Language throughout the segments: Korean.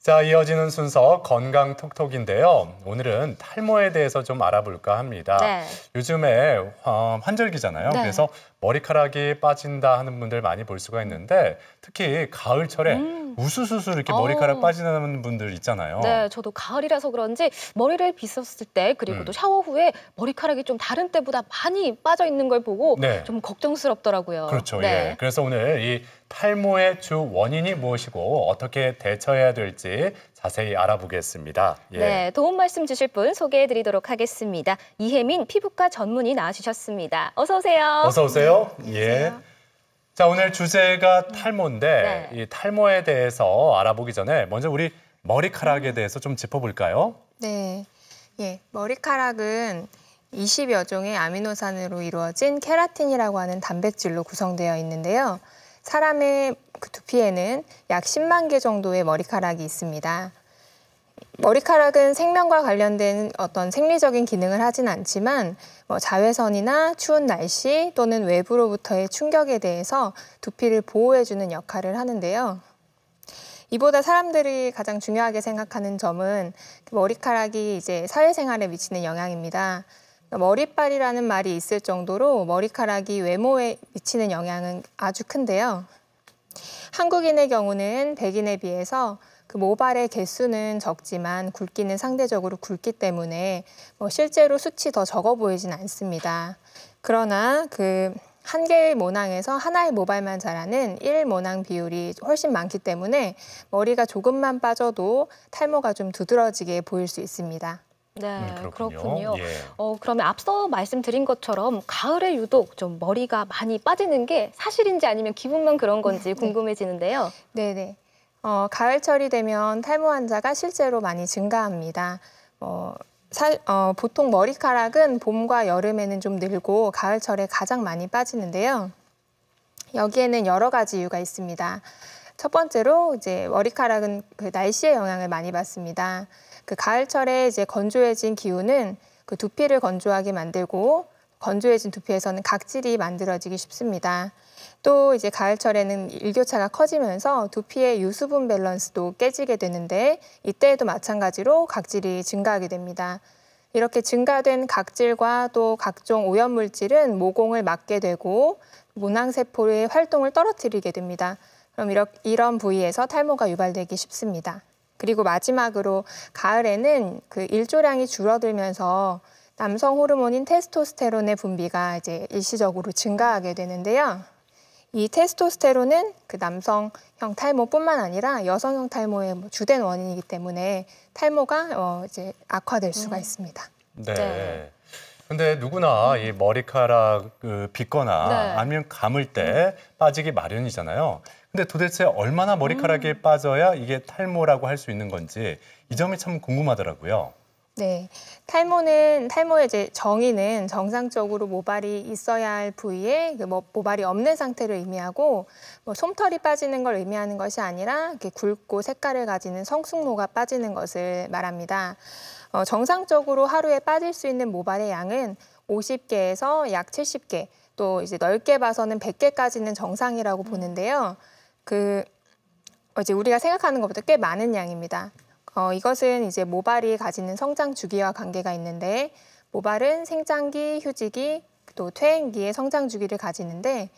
자, 이어지는 순서 건강 톡톡인데요. 오늘은 탈모에 대해서 좀 알아볼까 합니다. 네. 요즘에 환절기잖아요. 네. 그래서 머리카락이 빠진다 하는 분들 많이 볼 수가 있는데 특히 가을철에 우수수수 이렇게 머리카락 빠지는 분들 있잖아요. 네, 저도 가을이라서 그런지 머리를 빗었을 때 그리고 또 샤워 후에 머리카락이 좀 다른 때보다 많이 빠져 있는 걸 보고 네. 좀 걱정스럽더라고요. 그렇죠. 네. 예. 그래서 오늘 이 탈모의 주 원인이 무엇이고 어떻게 대처해야 될지 자세히 알아보겠습니다. 예. 네, 도움 말씀 주실 분 소개해드리도록 하겠습니다. 이혜민 피부과 전문의 나와주셨습니다. 어서 오세요. 어서 오세요. 네, 예. 안녕하세요. 자, 오늘 주제가 탈모인데 네. 이 탈모에 대해서 알아보기 전에 먼저 우리 머리카락에 대해서 좀 짚어볼까요? 네, 머리카락은 20여 종의 아미노산으로 이루어진 케라틴이라고 하는 단백질로 구성되어 있는데요. 사람의 두피에는 약 10만 개 정도의 머리카락이 있습니다. 머리카락은 생명과 관련된 어떤 생리적인 기능을 하진 않지만 자외선이나 추운 날씨 또는 외부로부터의 충격에 대해서 두피를 보호해주는 역할을 하는데요. 이보다 사람들이 가장 중요하게 생각하는 점은 머리카락이 이제 사회생활에 미치는 영향입니다. 머리빨이라는 말이 있을 정도로 머리카락이 외모에 미치는 영향은 아주 큰데요. 한국인의 경우는 백인에 비해서 그 모발의 개수는 적지만 굵기는 상대적으로 굵기 때문에 실제로 숱이 더 적어 보이진 않습니다. 그러나 그 한 개의 모낭에서 하나의 모발만 자라는 1모낭 비율이 훨씬 많기 때문에 머리가 조금만 빠져도 탈모가 좀 두드러지게 보일 수 있습니다. 네, 그렇군요. 그렇군요. 예. 그러면 앞서 말씀드린 것처럼 가을에 유독 좀 머리가 많이 빠지는 게 사실인지 아니면 기분만 그런 건지 궁금해지는데요. 네네. 가을철이 되면 탈모 환자가 실제로 많이 증가합니다. 보통 머리카락은 봄과 여름에는 좀 늘고 가을철에 가장 많이 빠지는데요. 여기에는 여러 가지 이유가 있습니다. 첫 번째로 이제 머리카락은 그 날씨의 영향을 많이 받습니다. 그 가을철에 이제 건조해진 기후는 그 두피를 건조하게 만들고 건조해진 두피에서는 각질이 만들어지기 쉽습니다. 또 이제 가을철에는 일교차가 커지면서 두피의 유수분 밸런스도 깨지게 되는데 이때에도 마찬가지로 각질이 증가하게 됩니다. 이렇게 증가된 각질과 또 각종 오염물질은 모공을 막게 되고 모낭세포의 활동을 떨어뜨리게 됩니다. 그럼 이런 부위에서 탈모가 유발되기 쉽습니다. 그리고 마지막으로 가을에는 그 일조량이 줄어들면서 남성 호르몬인 테스토스테론의 분비가 이제 일시적으로 증가하게 되는데요. 이 테스토스테론은 그 남성형 탈모뿐만 아니라 여성형 탈모의 주된 원인이기 때문에 탈모가 이제 악화될 수가 있습니다. 네. 네. 근데 누구나 이 머리카락 빗거나 네. 아니면 감을 때 빠지기 마련이잖아요. 근데 도대체 얼마나 머리카락이 빠져야 이게 탈모라고 할 수 있는 건지 이 점이 참 궁금하더라고요. 네, 탈모의 이제 정의는 정상적으로 모발이 있어야 할 부위에 모발이 없는 상태를 의미하고 솜털이 빠지는 걸 의미하는 것이 아니라 이렇게 굵고 색깔을 가지는 성숙모가 빠지는 것을 말합니다. 정상적으로 하루에 빠질 수 있는 모발의 양은 50개에서 약 70개, 또 이제 넓게 봐서는 100개까지는 정상이라고 보는데요. 이제 우리가 생각하는 것보다 꽤 많은 양입니다. 이것은 이제 모발이 가지는 성장 주기와 관계가 있는데 모발은 생장기, 휴지기, 또 퇴행기의 성장 주기를 가지는데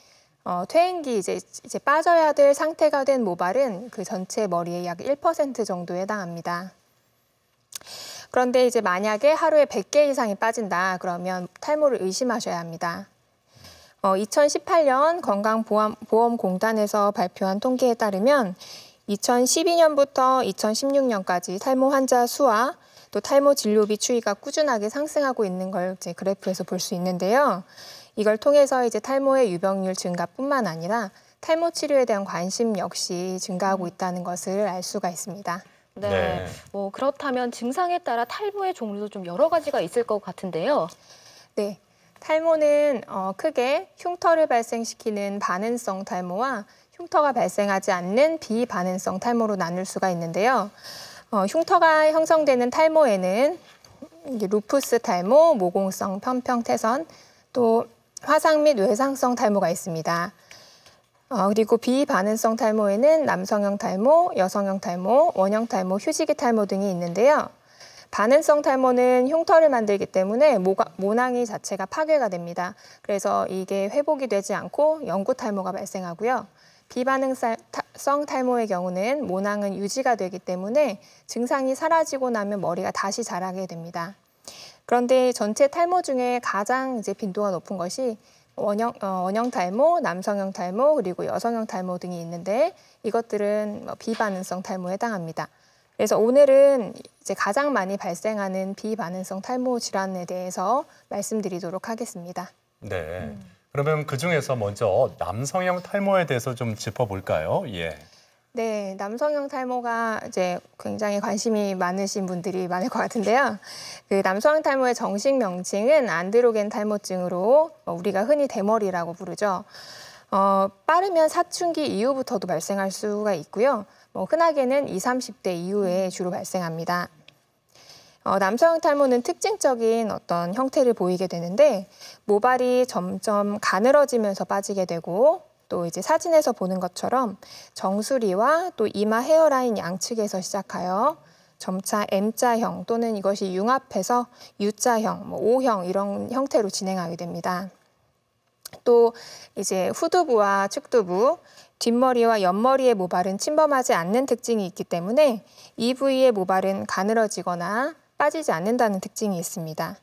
퇴행기 이제 빠져야 될 상태가 된 모발은 그 전체 머리의 약 1% 정도에 해당합니다. 그런데 이제 만약에 하루에 100개 이상이 빠진다 그러면 탈모를 의심하셔야 합니다. 2018년 건강보험공단에서 발표한 통계에 따르면 2012년부터 2016년까지 탈모 환자 수와 또 탈모 진료비 추이가 꾸준하게 상승하고 있는 걸 이제 그래프에서 볼 수 있는데요. 이걸 통해서 이제 탈모의 유병률 증가뿐만 아니라 탈모 치료에 대한 관심 역시 증가하고 있다는 것을 알 수가 있습니다. 네. 네. 그렇다면 증상에 따라 탈모의 종류도 좀 여러 가지가 있을 것 같은데요. 네. 탈모는 크게 흉터를 발생시키는 반응성 탈모와 흉터가 발생하지 않는 비반응성 탈모로 나눌 수가 있는데요. 흉터가 형성되는 탈모에는 루푸스 탈모, 모공성 편평태선, 또 화상 및 외상성 탈모가 있습니다. 그리고 비반응성 탈모에는 남성형 탈모, 여성형 탈모, 원형 탈모, 휴지기 탈모 등이 있는데요. 반응성 탈모는 흉터를 만들기 때문에 모낭이 자체가 파괴가 됩니다. 그래서 이게 회복이 되지 않고 영구 탈모가 발생하고요. 비반응성 탈모의 경우는 모낭은 유지가 되기 때문에 증상이 사라지고 나면 머리가 다시 자라게 됩니다. 그런데 전체 탈모 중에 가장 이제 빈도가 높은 것이 원형 탈모, 남성형 탈모, 그리고 여성형 탈모 등이 있는데 이것들은 비반응성 탈모에 해당합니다. 그래서 오늘은 이제 가장 많이 발생하는 비반응성 탈모 질환에 대해서 말씀드리도록 하겠습니다. 네. 그러면 그 중에서 먼저 남성형 탈모에 대해서 좀 짚어볼까요? 예. 네, 남성형 탈모가 이제 굉장히 관심이 많으신 분들이 많을 것 같은데요. 그 남성형 탈모의 정식 명칭은 안드로겐 탈모증으로 우리가 흔히 대머리라고 부르죠. 빠르면 사춘기 이후부터도 발생할 수가 있고요. 흔하게는 20, 30대 이후에 주로 발생합니다. 남성형 탈모는 특징적인 어떤 형태를 보이게 되는데 모발이 점점 가늘어지면서 빠지게 되고 또 이제 사진에서 보는 것처럼 정수리와 또 이마 헤어라인 양측에서 시작하여 점차 M자형 또는 이것이 융합해서 U자형, O형 이런 형태로 진행하게 됩니다. 또 이제 후두부와 측두부, 뒷머리와 옆머리의 모발은 침범하지 않는 특징이 있기 때문에 이 부위의 모발은 가늘어지거나 빠지지 않는다는 특징이 있습니다.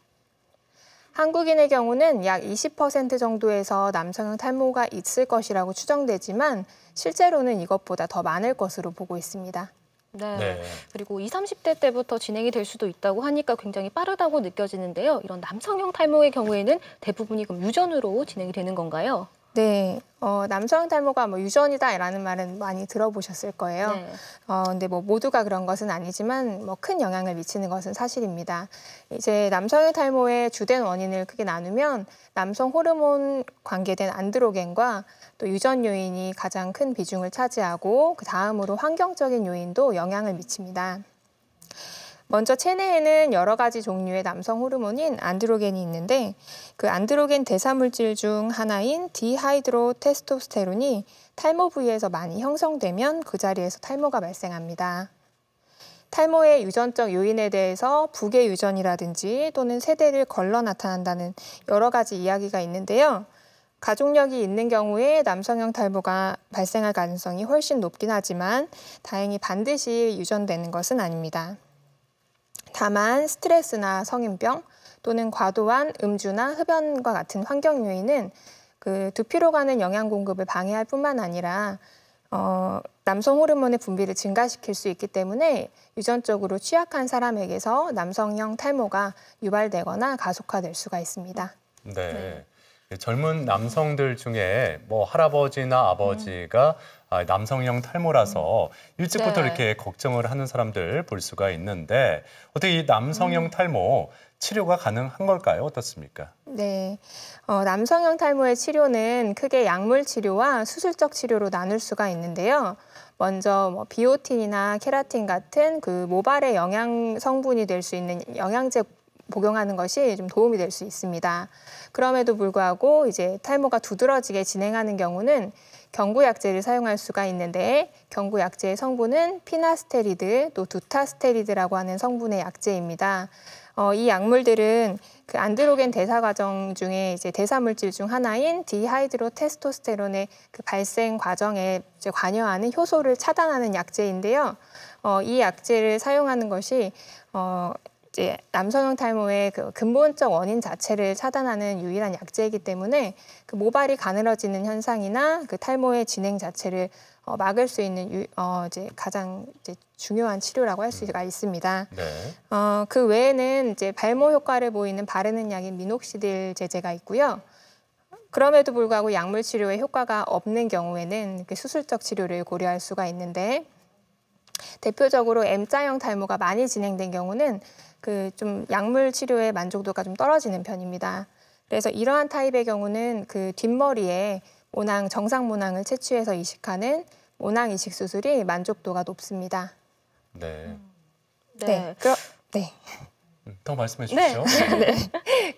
한국인의 경우는 약 20% 정도에서 남성형 탈모가 있을 것이라고 추정되지만 실제로는 이것보다 더 많을 것으로 보고 있습니다. 네. 네. 그리고 20, 30대 때부터 진행이 될 수도 있다고 하니까 굉장히 빠르다고 느껴지는데요. 이런 남성형 탈모의 경우에는 대부분이 그럼 유전으로 진행이 되는 건가요? 네, 남성형 탈모가 유전이다라는 말은 많이 들어보셨을 거예요. 네. 근데 모두가 그런 것은 아니지만 큰 영향을 미치는 것은 사실입니다. 이제 남성형 탈모의 주된 원인을 크게 나누면 남성 호르몬 관계된 안드로겐과 또 유전 요인이 가장 큰 비중을 차지하고 그 다음으로 환경적인 요인도 영향을 미칩니다. 먼저 체내에는 여러 가지 종류의 남성 호르몬인 안드로겐이 있는데 그 안드로겐 대사물질 중 하나인 디하이드로테스토스테론이 탈모 부위에서 많이 형성되면 그 자리에서 탈모가 발생합니다. 탈모의 유전적 요인에 대해서 부계 유전이라든지 또는 세대를 걸러 나타난다는 여러 가지 이야기가 있는데요. 가족력이 있는 경우에 남성형 탈모가 발생할 가능성이 훨씬 높긴 하지만 다행히 반드시 유전되는 것은 아닙니다. 다만 스트레스나 성인병 또는 과도한 음주나 흡연과 같은 환경 요인은 그 두피로 가는 영양 공급을 방해할 뿐만 아니라 남성 호르몬의 분비를 증가시킬 수 있기 때문에 유전적으로 취약한 사람에게서 남성형 탈모가 유발되거나 가속화될 수가 있습니다. 네. 젊은 남성들 중에 할아버지나 아버지가 남성형 탈모라서 일찍부터 네. 이렇게 걱정을 하는 사람들 볼 수가 있는데 어떻게 이 남성형 탈모 치료가 가능한 걸까요? 어떻습니까? 네, 남성형 탈모의 치료는 크게 약물 치료와 수술적 치료로 나눌 수가 있는데요. 먼저 비오틴이나 케라틴 같은 그 모발의 영양 성분이 될 수 있는 영양제 복용하는 것이 좀 도움이 될 수 있습니다. 그럼에도 불구하고 이제 탈모가 두드러지게 진행하는 경우는 경구약제를 사용할 수가 있는데 경구약제의 성분은 피나스테리드 또 두타스테리드라고 하는 성분의 약제입니다. 이 약물들은 그 안드로겐 대사 과정 중에 이제 대사 물질 중 하나인 디하이드로테스토스테론의 그 발생 과정에 이제 관여하는 효소를 차단하는 약제인데요. 이 약제를 사용하는 것이 이제 남성형 탈모의 그 근본적 원인 자체를 차단하는 유일한 약제이기 때문에 그 모발이 가늘어지는 현상이나 그 탈모의 진행 자체를 막을 수 있는 이제 가장 이제 중요한 치료라고 할 수가 있습니다. 네. 그 외에는 이제 발모 효과를 보이는 바르는 약인 미녹시딜 제제가 있고요. 그럼에도 불구하고 약물 치료에 효과가 없는 경우에는 그 수술적 치료를 고려할 수가 있는데 대표적으로 M자형 탈모가 많이 진행된 경우는 그 좀 약물 치료의 만족도가 좀 떨어지는 편입니다. 그래서 이러한 타입의 경우는 그 뒷머리에 모낭, 정상 모낭을 채취해서 이식하는 모낭 이식 수술이 만족도가 높습니다. 네. 네. 네. 더 말씀해 주시죠.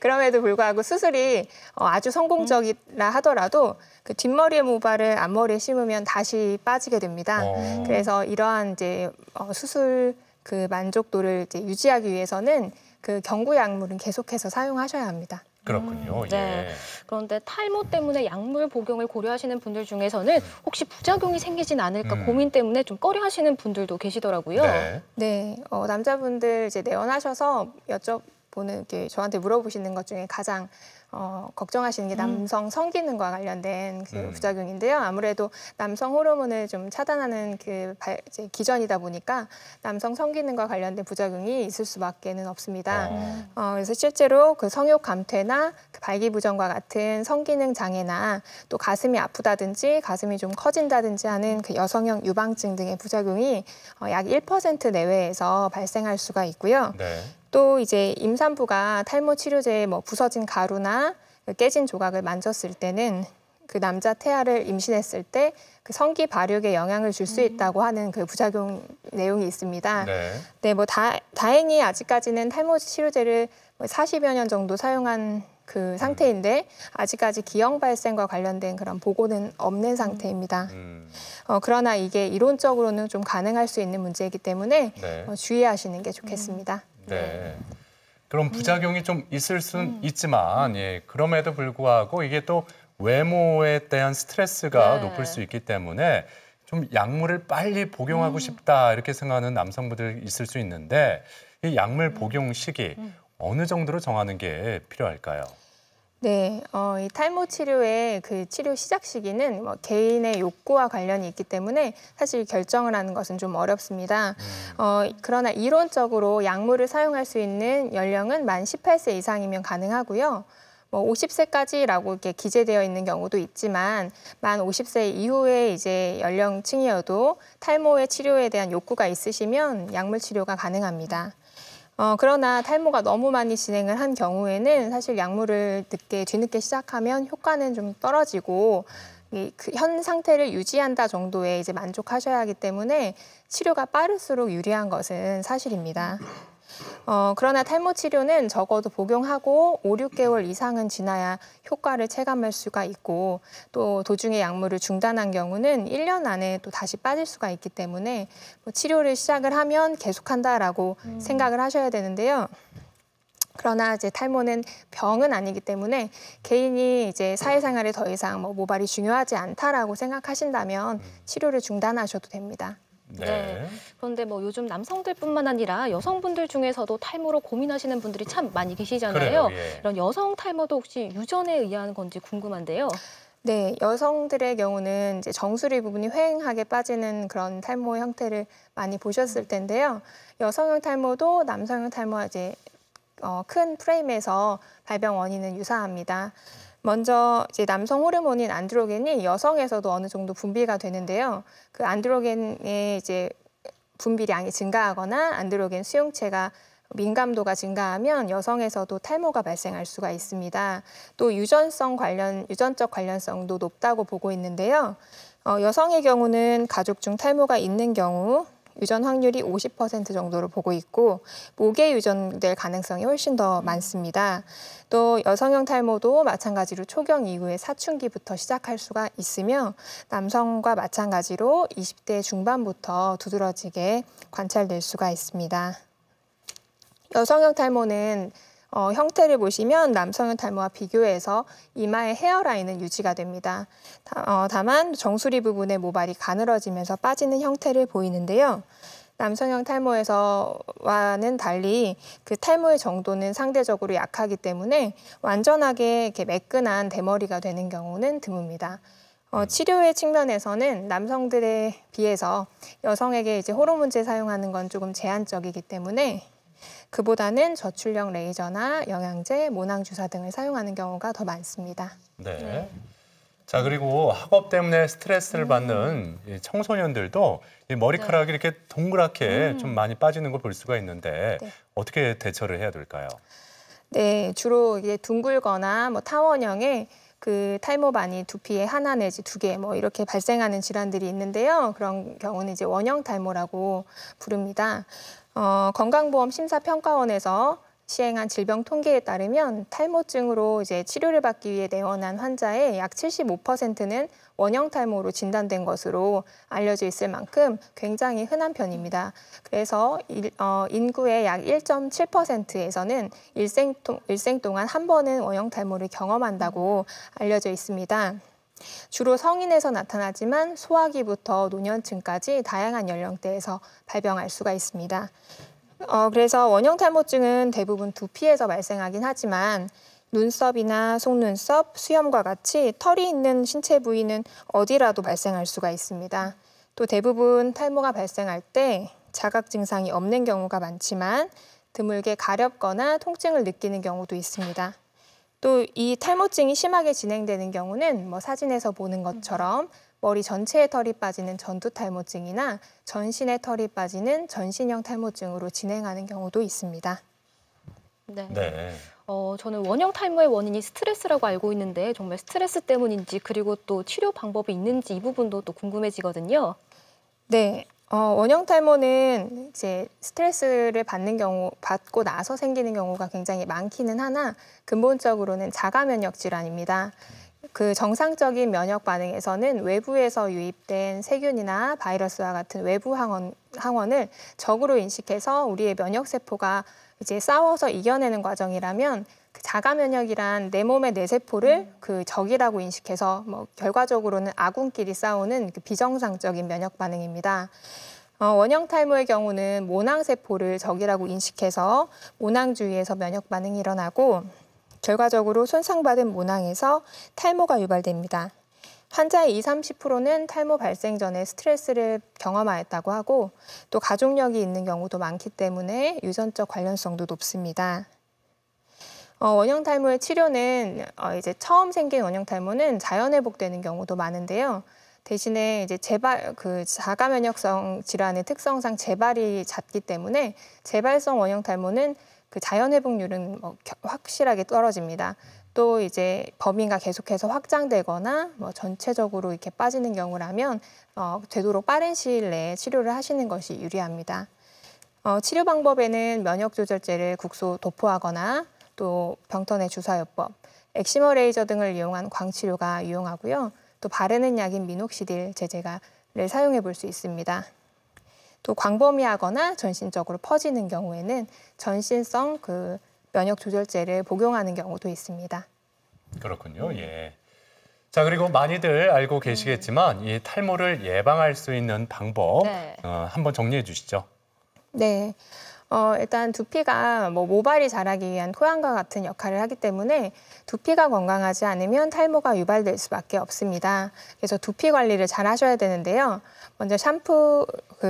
그럼에도 불구하고 수술이 아주 성공적이라 하더라도 그 뒷머리의 모발을 앞머리에 심으면 다시 빠지게 됩니다. 그래서 이러한 이제 수술 그 만족도를 이제 유지하기 위해서는 그 경구 약물은 계속해서 사용하셔야 합니다. 그렇군요. 네. 그런데 탈모 때문에 약물 복용을 고려하시는 분들 중에서는 혹시 부작용이 생기진 않을까 고민 때문에 좀 꺼려하시는 분들도 계시더라고요. 네. 네, 남자분들 이제 내원하셔서 여쭤보는 게 저한테 물어보시는 것 중에 가장 걱정하시는 게 남성 성기능과 관련된 그 부작용인데요. 아무래도 남성 호르몬을 좀 차단하는 그 이제 기전이다 보니까 남성 성기능과 관련된 부작용이 있을 수밖에는 없습니다. 그래서 실제로 그 성욕 감퇴나 그 발기부전과 같은 성기능 장애나 또 가슴이 아프다든지 가슴이 좀 커진다든지 하는 그 여성형 유방증 등의 부작용이 약 1% 내외에서 발생할 수가 있고요. 네. 또 이제 임산부가 탈모 치료제에 뭐 부서진 가루나 깨진 조각을 만졌을 때는 그 남자 태아를 임신했을 때 그 성기 발육에 영향을 줄 수 있다고 하는 그 부작용 내용이 있습니다. 네, 뭐 다행히 아직까지는 탈모 치료제를 40여 년 정도 사용한 그 상태인데 아직까지 기형 발생과 관련된 그런 보고는 없는 상태입니다. 그러나 이게 이론적으로는 좀 가능할 수 있는 문제이기 때문에 주의하시는 게 좋겠습니다. 네. 그럼 부작용이 좀 있을 수는 있지만, 예, 그럼에도 불구하고 이게 또 외모에 대한 스트레스가 높을 수 있기 때문에 좀 약물을 빨리 복용하고 싶다 이렇게 생각하는 남성분들 있을 수 있는데 이 약물 복용 시기 어느 정도로 정하는 게 필요할까요? 네, 이 탈모 치료의 그 치료 시작 시기는 뭐 개인의 욕구와 관련이 있기 때문에 사실 결정을 하는 것은 좀 어렵습니다. 그러나 이론적으로 약물을 사용할 수 있는 연령은 만 18세 이상이면 가능하고요. 뭐 50세까지라고 이렇게 기재되어 있는 경우도 있지만 만 50세 이후에 이제 연령층이어도 탈모의 치료에 대한 욕구가 있으시면 약물 치료가 가능합니다. 그러나 탈모가 너무 많이 진행을 한 경우에는 사실 약물을 뒤늦게 시작하면 효과는 좀 떨어지고 그 현 상태를 유지한다 정도에 이제 만족하셔야 하기 때문에 치료가 빠를수록 유리한 것은 사실입니다. 그러나 탈모 치료는 적어도 복용하고 5, 6개월 이상은 지나야 효과를 체감할 수가 있고 또 도중에 약물을 중단한 경우는 1년 안에 또 다시 빠질 수가 있기 때문에 뭐 치료를 시작을 하면 계속한다라고 생각을 하셔야 되는데요. 그러나 이제 탈모는 병은 아니기 때문에 개인이 이제 사회생활에 더 이상 뭐 모발이 중요하지 않다라고 생각하신다면 치료를 중단하셔도 됩니다. 네. 그런데 뭐 요즘 남성들뿐만 아니라 여성분들 중에서도 탈모로 고민하시는 분들이 참 많이 계시잖아요. 그래요, 예. 이런 여성 탈모도 혹시 유전에 의한 건지 궁금한데요. 네, 여성들의 경우는 이제 정수리 부분이 휑하게 빠지는 그런 탈모 형태를 많이 보셨을 텐데요. 여성형 탈모도 남성형 탈모와 이제 큰 프레임에서 발병 원인은 유사합니다. 먼저 이제 남성 호르몬인 안드로겐이 여성에서도 어느 정도 분비가 되는데요. 그 안드로겐의 이제 분비량이 증가하거나 안드로겐 수용체가 민감도가 증가하면 여성에서도 탈모가 발생할 수가 있습니다. 또 유전적 관련성도 높다고 보고 있는데요. 여성의 경우는 가족 중 탈모가 있는 경우 유전 확률이 50% 정도로 보고 있고 목에 유전될 가능성이 훨씬 더 많습니다. 또 여성형 탈모도 마찬가지로 초경 이후에 사춘기부터 시작할 수가 있으며 남성과 마찬가지로 20대 중반부터 두드러지게 관찰될 수가 있습니다. 여성형 탈모는 형태를 보시면 남성형 탈모와 비교해서 이마의 헤어라인은 유지가 됩니다. 다만 정수리 부분의 모발이 가늘어지면서 빠지는 형태를 보이는데요. 남성형 탈모에서와는 달리 그 탈모의 정도는 상대적으로 약하기 때문에 완전하게 이렇게 매끈한 대머리가 되는 경우는 드뭅니다. 치료의 측면에서는 남성들에 비해서 여성에게 이제 호르몬제 사용하는 건 조금 제한적이기 때문에 그보다는 저출력 레이저나 영양제, 모낭주사 등을 사용하는 경우가 더 많습니다. 네. 자, 그리고 학업 때문에 스트레스를 받는 이 청소년들도 이 머리카락이 이렇게 동그랗게 좀 많이 빠지는 걸 볼 수가 있는데 어떻게 대처를 해야 될까요? 네, 주로 이게 둥글거나 뭐 타원형의 그 탈모반이 두피에 하나 내지 2개 뭐 이렇게 발생하는 질환들이 있는데요. 그런 경우는 이제 원형 탈모라고 부릅니다. 건강보험 심사평가원에서 시행한 질병 통계에 따르면 탈모증으로 이제 치료를 받기 위해 내원한 환자의 약 75%는 원형 탈모로 진단된 것으로 알려져 있을 만큼 굉장히 흔한 편입니다. 그래서 인구의 약 1.7%에서는 일생 동안 한 번은 원형 탈모를 경험한다고 알려져 있습니다. 주로 성인에서 나타나지만 소아기부터 노년층까지 다양한 연령대에서 발병할 수가 있습니다. 그래서 원형 탈모증은 대부분 두피에서 발생하긴 하지만 눈썹이나 속눈썹, 수염과 같이 털이 있는 신체 부위는 어디라도 발생할 수가 있습니다. 또 대부분 탈모가 발생할 때 자각 증상이 없는 경우가 많지만 드물게 가렵거나 통증을 느끼는 경우도 있습니다. 또 이 탈모증이 심하게 진행되는 경우는 사진에서 보는 것처럼 머리 전체에 털이 빠지는 전두 탈모증이나 전신에 털이 빠지는 전신형 탈모증으로 진행하는 경우도 있습니다. 네. 저는 원형 탈모의 원인이 스트레스라고 알고 있는데 정말 스트레스 때문인지 그리고 또 치료 방법이 있는지 이 부분도 또 궁금해지거든요. 네. 원형 탈모는 이제 스트레스를 받고 나서 생기는 경우가 굉장히 많기는 하나 근본적으로는 자가 면역 질환입니다. 그 정상적인 면역 반응에서는 외부에서 유입된 세균이나 바이러스와 같은 외부 항원을 적으로 인식해서 우리의 면역 세포가 이제 싸워서 이겨내는 과정이라면 그 자가 면역이란 내 몸의 뇌세포를 그 적이라고 인식해서 결과적으로는 아군끼리 싸우는 그 비정상적인 면역 반응입니다. 원형 탈모의 경우는 모낭 세포를 적이라고 인식해서 모낭 주위에서 면역 반응이 일어나고 결과적으로 손상받은 모낭에서 탈모가 유발됩니다. 환자의 20~30%는 탈모 발생 전에 스트레스를 경험하였다고 하고 또 가족력이 있는 경우도 많기 때문에 유전적 관련성도 높습니다. 원형 탈모의 치료는 이제 처음 생긴 원형 탈모는 자연 회복되는 경우도 많은데요. 대신에 이제 자가 면역성 질환의 특성상 재발이 잦기 때문에 재발성 원형 탈모는 그 자연 회복률은 확실하게 떨어집니다. 또 이제 범위가 계속해서 확장되거나 전체적으로 이렇게 빠지는 경우라면 되도록 빠른 시일 내에 치료를 하시는 것이 유리합니다. 치료 방법에는 면역 조절제를 국소 도포하거나 또 병턴의 주사요법, 엑시머 레이저 등을 이용한 광치료가 유용하고요. 또 바르는 약인 미녹시딜 제제를 사용해 볼 수 있습니다. 또 광범위하거나 전신적으로 퍼지는 경우에는 전신성 그 면역 조절제를 복용하는 경우도 있습니다. 그렇군요. 예. 자, 그리고 많이들 알고 계시겠지만 이 탈모를 예방할 수 있는 방법 한번 정리해 주시죠. 네. 일단 두피가 모발이 자라기 위한 토양과 같은 역할을 하기 때문에 두피가 건강하지 않으면 탈모가 유발될 수밖에 없습니다. 그래서 두피 관리를 잘 하셔야 되는데요. 먼저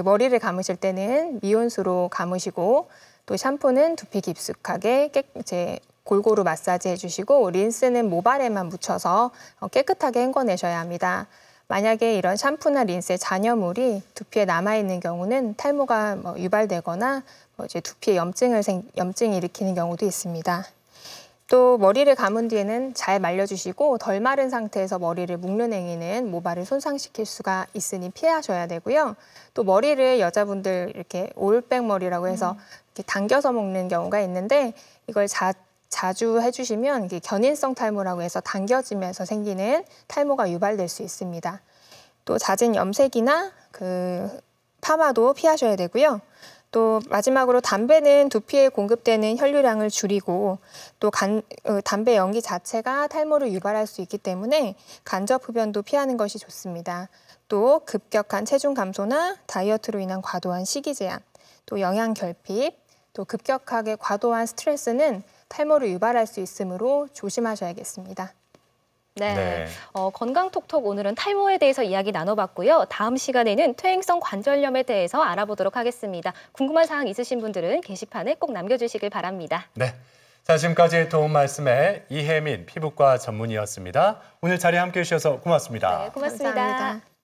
머리를 감으실 때는 미온수로 감으시고 또 샴푸는 두피 깊숙하게 골고루 마사지 해주시고 린스는 모발에만 묻혀서 깨끗하게 hend궈내셔야 합니다. 만약에 이런 샴푸나 린스의 잔여물이 두피에 남아있는 경우는 탈모가 유발되거나 이제 두피에 염증을 일으키는 경우도 있습니다. 또 머리를 감은 뒤에는 잘 말려주시고 덜 마른 상태에서 머리를 묶는 행위는 모발을 손상시킬 수가 있으니 피하셔야 되고요. 또 머리를 여자분들 이렇게 올백 머리라고 해서 이렇게 당겨서 묶는 경우가 있는데 이걸 자주 해주시면 이게 견인성 탈모라고 해서 당겨지면서 생기는 탈모가 유발될 수 있습니다. 또 잦은 염색이나 파마도 피하셔야 되고요. 또 마지막으로 담배는 두피에 공급되는 혈류량을 줄이고 또 담배 연기 자체가 탈모를 유발할 수 있기 때문에 간접 흡연도 피하는 것이 좋습니다. 또 급격한 체중 감소나 다이어트로 인한 과도한 식이 제한, 또 영양 결핍, 또 급격하게 과도한 스트레스는 탈모를 유발할 수 있으므로 조심하셔야겠습니다. 네. 건강톡톡 오늘은 탈모에 대해서 이야기 나눠봤고요. 다음 시간에는 퇴행성 관절염에 대해서 알아보도록 하겠습니다. 궁금한 사항 있으신 분들은 게시판에 꼭 남겨주시길 바랍니다. 네. 자, 지금까지 도움 말씀에 이혜민 피부과 전문의였습니다. 오늘 자리에 함께해 주셔서 고맙습니다. 네, 고맙습니다. 감사합니다.